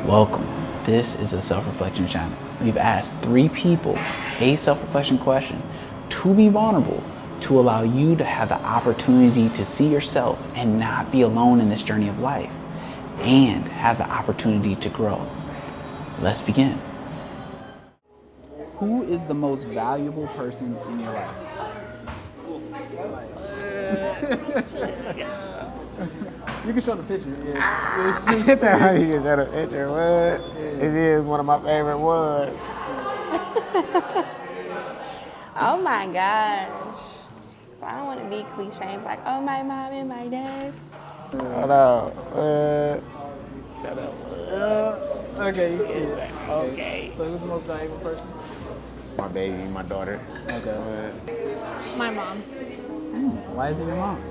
Welcome. This is a self-reflection channel. We've asked 3 people a self-reflection question to be vulnerable, to allow you to have the opportunity to see yourself and not be alone in this journey of life, and have the opportunity to grow. Let's begin. Who is the most valuable person in your life? You can show the picture. Yeah. You can show the picture. What? This is one of my favorite ones. Oh my gosh. So I don't want to be cliche, like, oh, my mom and my dad. Hold on. Shut up. Okay, you see it. Okay. So who's the most valuable person? My baby, my daughter. Okay. My mom. Why is it your mom?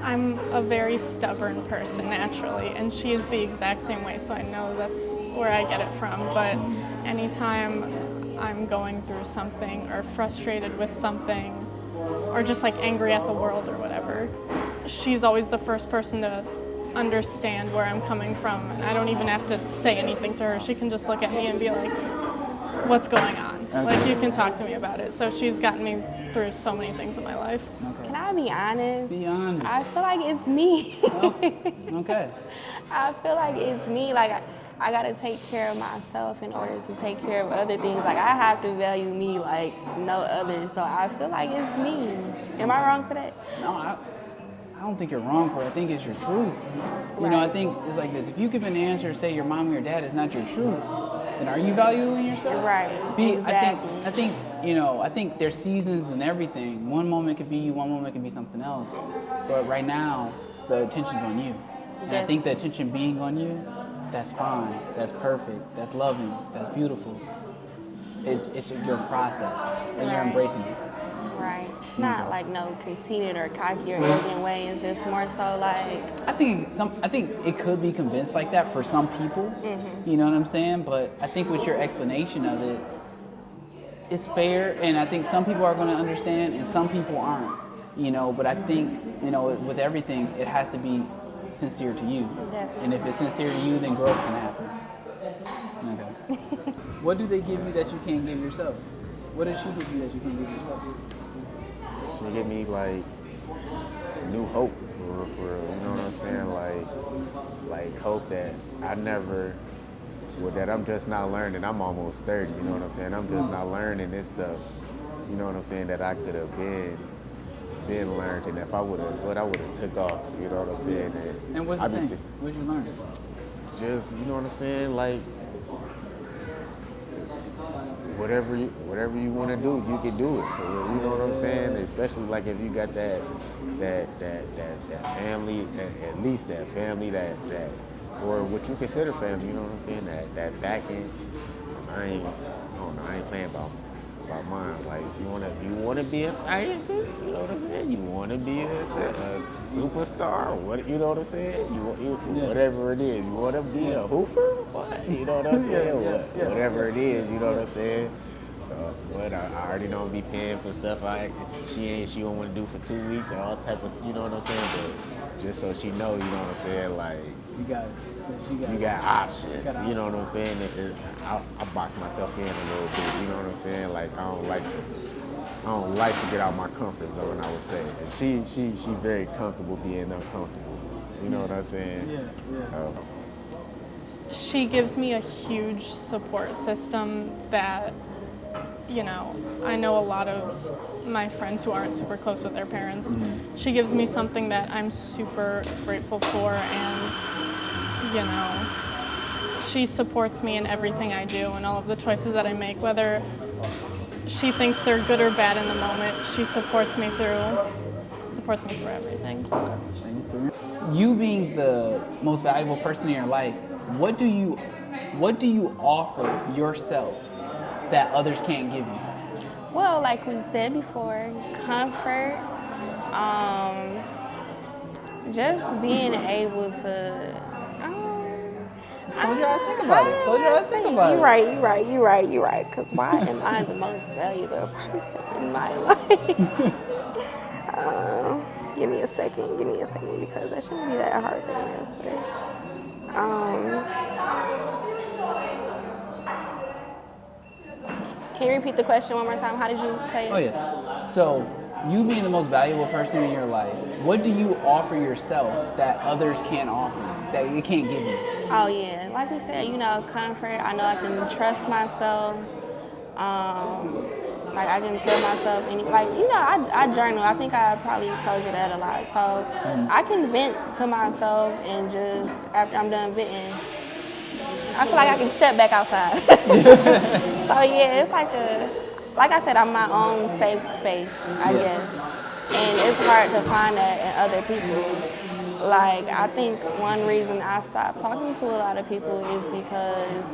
I'm a very stubborn person naturally, and she is the exact same way, so I know that's where I get it from. But anytime I'm going through something or frustrated with something or just like angry at the world or whatever, she's always the first person to understand where I'm coming from, and I don't even have to say anything to her. She can just look at me and be like, what's going on? Okay. Like, you can talk to me about it. So she's gotten me through so many things in my life. Okay. Can I be honest? Be honest. I feel like it's me. Okay. I feel like it's me. Like, I got to take care of myself in order to take care of other things. Like, I have to value me like no other. So I feel like it's me. Am I wrong for that? No, I don't think you're wrong for it. I think it's your truth. You know, I think it's like this. If you give an answer, say your mom or your dad is not your truth, then are you valuing yourself? Right. Exactly. I think there's seasons and everything. One moment could be you, one moment could be something else. But right now, the attention's on you. And I think the attention being on you, that's fine. That's perfect. That's loving. That's beautiful. It's your process, and you're embracing it. Right. Not like no conceited or cocky or arrogant way. It's just more so like. I think it could be convinced like that for some people. You know what I'm saying? But I think with your explanation of it, it's fair, and I think some people are going to understand, and some people aren't. You know, but I think with everything, it has to be sincere to you. Definitely. And if it's sincere to you, then growth can happen. Okay. What do they give you that you can't give yourself? What does she give you that you can't give yourself? She give me like new hope for real, you know what I'm saying? Like hope that that I'm just not learning. I'm almost 30, you know what I'm saying? I'm just not learning this stuff, you know what I'm saying, that I could have been learned, and if I would have took off, you know what I'm saying? And what's the thing? What did you learn? Just, you know what I'm saying, like whatever you want to do, you can do it for real. You know what I'm saying? Especially like if you got that family, at least that family that or what you consider family. You know what I'm saying? That backing. I ain't playing about mine. Like you wanna be a scientist. You know what I'm saying? You want to be a superstar. What you know what I'm saying? Whatever it is. You want to be a hooper. What? You know what I'm saying? Whatever it is. You know what I'm saying? So what? I already don't be paying for stuff. She don't want to do for 2 weeks or all type of. You know what I'm saying? But just so she know. You know what I'm saying? Like You got it. you got options. You know what I'm saying? I box myself in a little bit. You know what I'm saying? Like I don't like to get out my comfort zone, I would say. And she very comfortable being uncomfortable. You know what I'm saying? Yeah. So. She gives me a huge support system that, I know a lot of my friends who aren't super close with their parents. She gives me something that I'm super grateful for, and she supports me in everything I do and all of the choices that I make, whether she thinks they're good or bad in the moment. She supports me through everything. You being the most valuable person in your life, what do you offer yourself that others can't give you? Well, like we said before, comfort, just being able to. Close your eyes, think about it. Close your eyes, think about it. You're right. Because why am I the most valuable person in my life? Give me a second, because that shouldn't be that hard to answer. Um, can you repeat the question one more time? How did you say it? Oh, yes. So, you being the most valuable person in your life, what do you offer yourself that others can't offer you, that you can't give you? Oh yeah, like we said, comfort. I know I can trust myself. Like I can tell myself I journal. I think I probably told you that a lot. So I can vent to myself and just after I'm done venting, I feel like I can step back outside. So yeah, it's like I said, I'm my own safe space, I guess. And it's hard to find that in other people. Like, I think one reason I stopped talking to a lot of people is because,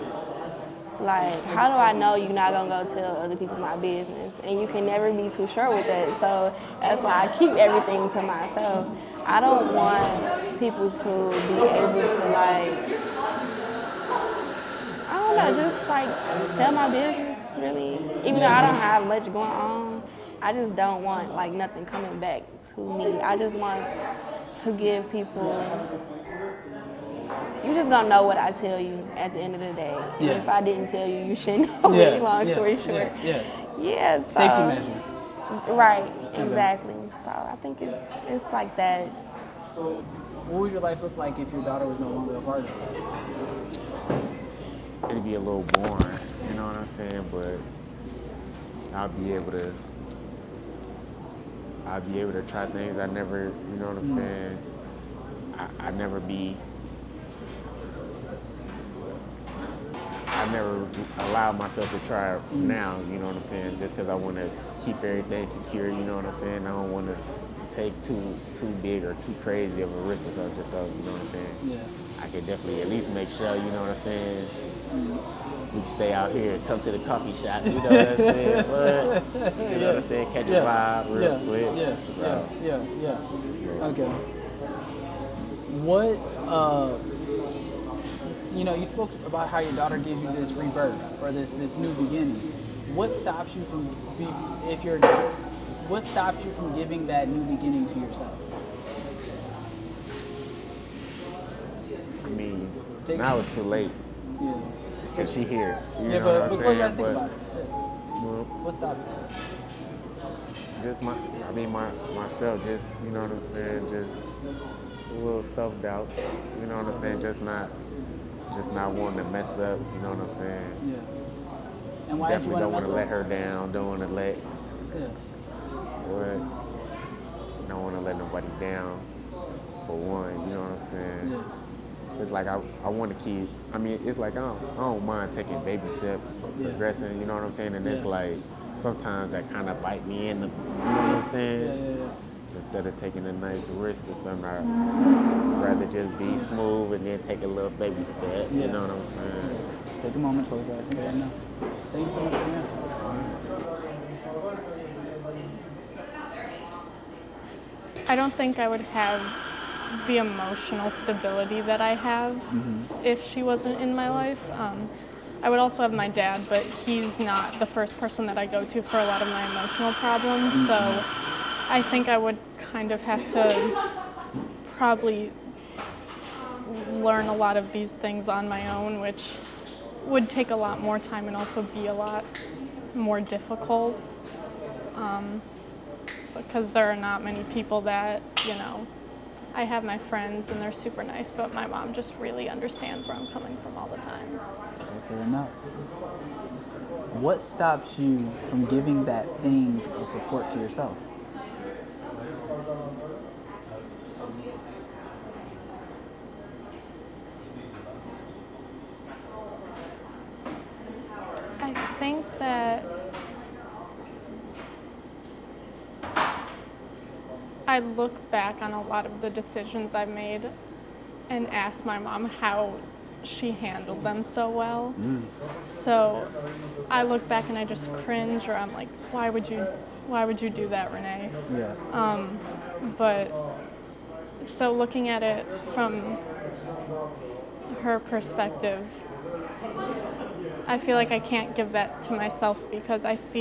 like, how do I know you're not gonna go tell other people my business? And you can never be too sure with that. So that's why I keep everything to myself. I don't want people to be able to, like, I don't know, just like tell my business, really. Even though I don't have much going on, I just don't want like nothing coming back to me. I just want to give people, you just gonna know what I tell you at the end of the day. And if I didn't tell you, you shouldn't know me, long story short. Yeah, so, safety measure. Right, exactly. So I think it's like that. What would your life look like if your daughter was no longer a part of it? It'd be a little boring, you know what I'm saying? But I'll be able to try things I never, you know what I'm saying? I never allow myself to try it now, you know what I'm saying? Just because I want to keep everything secure, you know what I'm saying? I don't want to take too big or too crazy of a risk or something, just so, you know what I'm saying? Yeah. I can definitely at least make sure, you know what I'm saying? We can stay out here, come to the coffee shop, you know what I'm saying? But, you know what I'm saying? Catch a vibe real quick. Yeah. Okay. What, you spoke about how your daughter gives you this rebirth or this new beginning. What stops you from, what stops you from giving that new beginning to yourself? I mean, now it's too late. Yeah. Cause she here. You know but what I'm before you saying? guys think about it, Well, what stops you? just myself, just, you know what I'm saying, just a little self-doubt, you know what I'm saying, just not wanting to mess up, you know what I'm saying. Yeah. And why Definitely don't want to let her? her down, don't want to let, Yeah. don't want to let nobody down, for one, you know what I'm saying. Yeah. It's like I want to keep, it's like I don't mind taking baby steps, progressing, you know what I'm saying, and it's like, sometimes that kind of bite me in the, you know what I'm saying? Yeah. Instead of taking a nice risk or something, I'd rather just be smooth and then take a little baby step, you know what I'm saying? Take a moment, close your eyes, think right now. Thank you so much for the answer. I don't think I would have the emotional stability that I have if she wasn't in my life. I would also have my dad, but he's not the first person that I go to for a lot of my emotional problems. So I think I would kind of have to probably learn a lot of these things on my own, which would take a lot more time and also be a lot more difficult. Because there are not many people that, I have my friends and they're super nice, but my mom just really understands where I'm coming from all the time. Fair enough. What stops you from giving that thing of support to yourself? I think that I look back on a lot of the decisions I've made and ask my mom how she handled them so well. So I look back and I just cringe, or I'm like, why would you do that, Renee? Yeah. But so looking at it from her perspective, I feel like I can't give that to myself because I see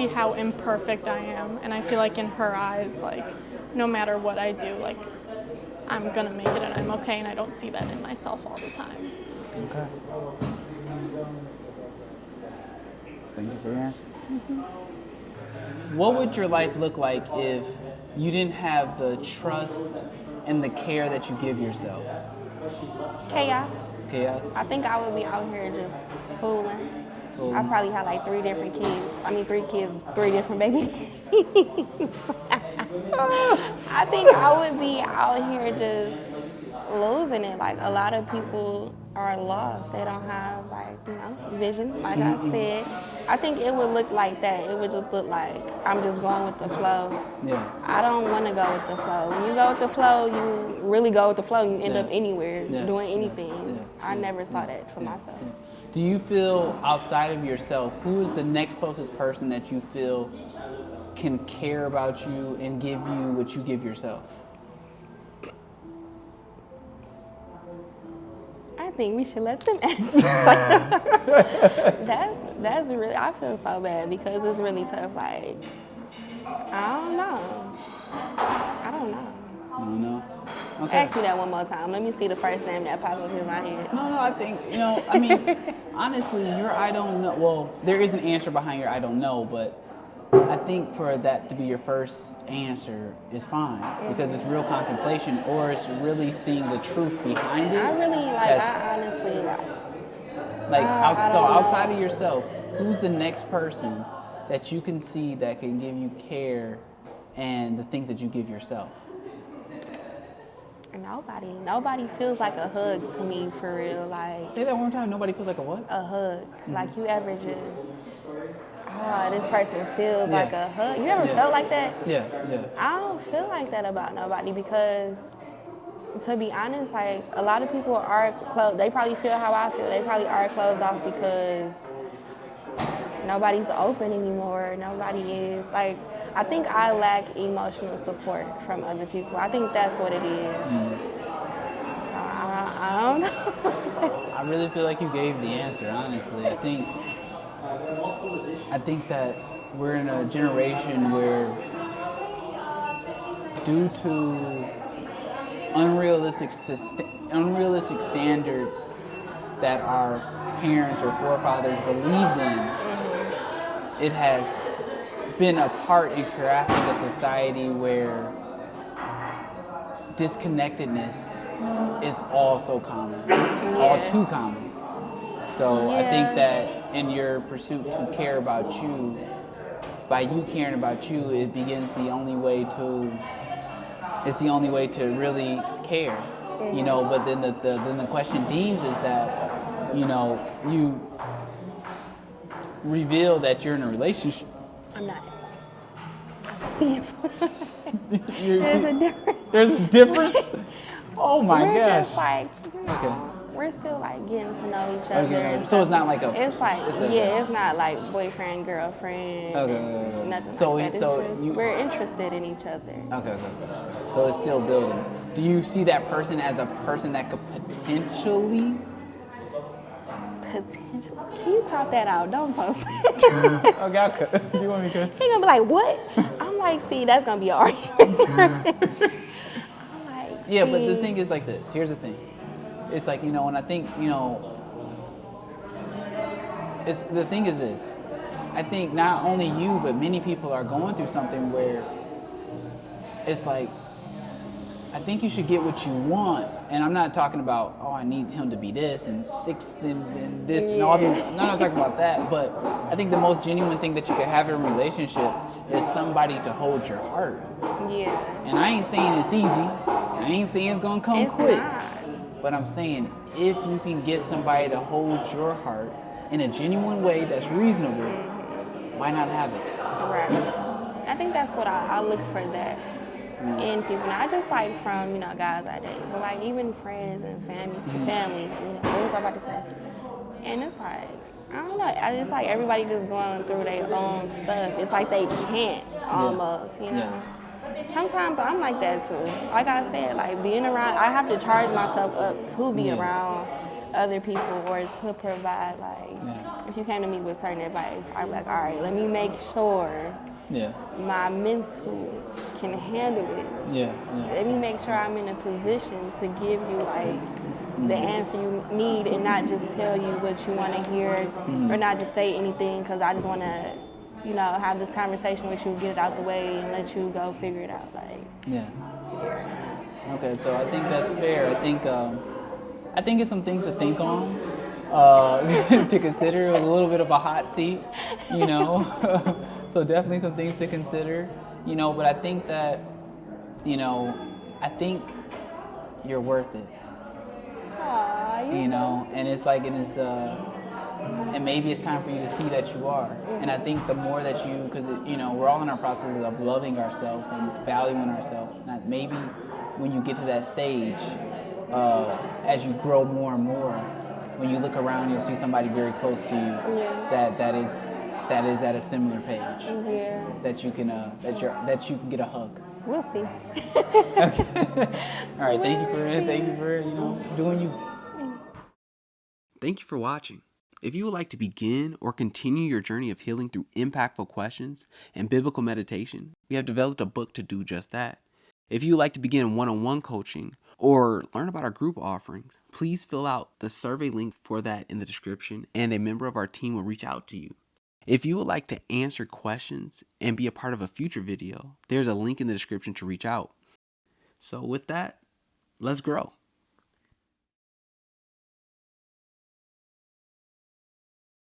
how imperfect I am, and I feel like in her eyes, like, no matter what I do, like, I'm gonna make it and I'm okay, and I don't see that in myself all the time. Okay. Thank you for your answer. What would your life look like if you didn't have the trust and the care that you give yourself? Chaos. Chaos? I think I would be out here just fooling. Fooling. I probably had like 3 different kids. I mean, 3 kids, 3 different babies. I think I would be out here just losing it. Like, a lot of people are lost. They don't have, like, vision, like I said. I think it would look like that. It would just look like I'm just going with the flow. Yeah. I don't want to go with the flow. When you go with the flow, you really go with the flow. You end up anywhere, doing anything. I never saw that for myself. Yeah. Do you feel outside of yourself, who is the next closest person that you feel can care about you and give you what you give yourself? I think we should let them answer. That's really, I feel so bad because it's really tough. Like, I don't know. You don't know? Okay. Ask me that one more time. Let me see the first name that popped up in my head. No, I think, I mean, honestly, your I don't know, well, there is an answer behind your I don't know, but I think for that to be your first answer is fine because it's real contemplation or it's really seeing the truth behind it. I really, I honestly, outside of yourself, who's the next person that you can see that can give you care and the things that you give yourself? Nobody feels like a hug to me, for real. Like, say that one more time. Nobody feels like a what? A hug. Like, you ever just, this person feels like a hug. You ever felt like that? Yeah. I don't feel like that about nobody because, to be honest, like, a lot of people are closed. They probably feel how I feel. They probably are closed off because nobody's open anymore. Nobody is. Like, I think I lack emotional support from other people. I think that's what it is. So I don't know. I really feel like you gave the answer, honestly. I think that we're in a generation where, due to unrealistic standards that our parents or forefathers believed in, it has been a part in crafting a society where disconnectedness is all so common, all too common. So I think that in your pursuit to care about you, by you caring about you, it begins the only way to really care, but then the question deems is that, you reveal that you're in a relationship. I'm not. There's a difference. There's a difference? Oh my gosh. Just like, we're still like getting to know each other. Okay. So it's not like a. It's like it's not like boyfriend, girlfriend. Okay. Nothing so like that. So we're interested in each other. Okay. So it's still building. Do you see that person as a person that could potentially? Can you crop that out? Don't post it. Okay. Do you want me to? He's gonna be like, what? I'm like, see, that's gonna be an argument. I'm like, yeah, but the thing is like this. Here's the thing. It's like, and I think, the thing is this. I think not only you, but many people are going through something where it's like, I think you should get what you want. And I'm not talking about, I need him to be this and and this and all these. I'm not talking about that. But I think the most genuine thing that you could have in a relationship is somebody to hold your heart. Yeah. And I ain't saying it's easy. I ain't saying it's going to come quick. Not. But I'm saying if you can get somebody to hold your heart in a genuine way that's reasonable, why not have it? Right. I think that's what I look for that. In people, not just like from guys I date, but like even friends and family. What was I about to say? And it's like, I don't know. It's like everybody just going through their own stuff. It's like they can't almost, Sometimes I'm like that too. Like I said, like being around, I have to charge myself up to be around other people or to provide. Like if you came to me with certain advice, I'm like, all right, let me make sure Yeah. my mental can handle it. Yeah. Let me make sure I'm in a position to give you like the answer you need and not just tell you what you want to hear or not just say anything because I just want to, you know, have this conversation with you, get it out the way and let you go figure it out. Like, Yeah. yeah. Okay, so I think that's fair. I think it's some things to think on, to consider. It was a little bit of a hot seat, you know. So definitely some things to consider, you know. But I think that, you know, I think you're worth it, Aw, you know. And it's like, and maybe it's time for you to see that you are. And I think the more that you, because you know, we're all in our process of loving ourselves and valuing ourselves. And maybe when you get to that stage, as you grow more and more, when you look around, you'll see somebody very close to you that is at a similar page. Yeah. That you can that you can get a hug. We'll see. All right, thank you for you know doing you. Thank you for watching. If you would like to begin or continue your journey of healing through impactful questions and biblical meditation, we have developed a book to do just that. If you would like to begin one-on-one coaching or learn about our group offerings, please fill out the survey link for that in the description and a member of our team will reach out to you. If you would like to answer questions and be a part of a future video, there's a link in the description to reach out. So with that, let's grow.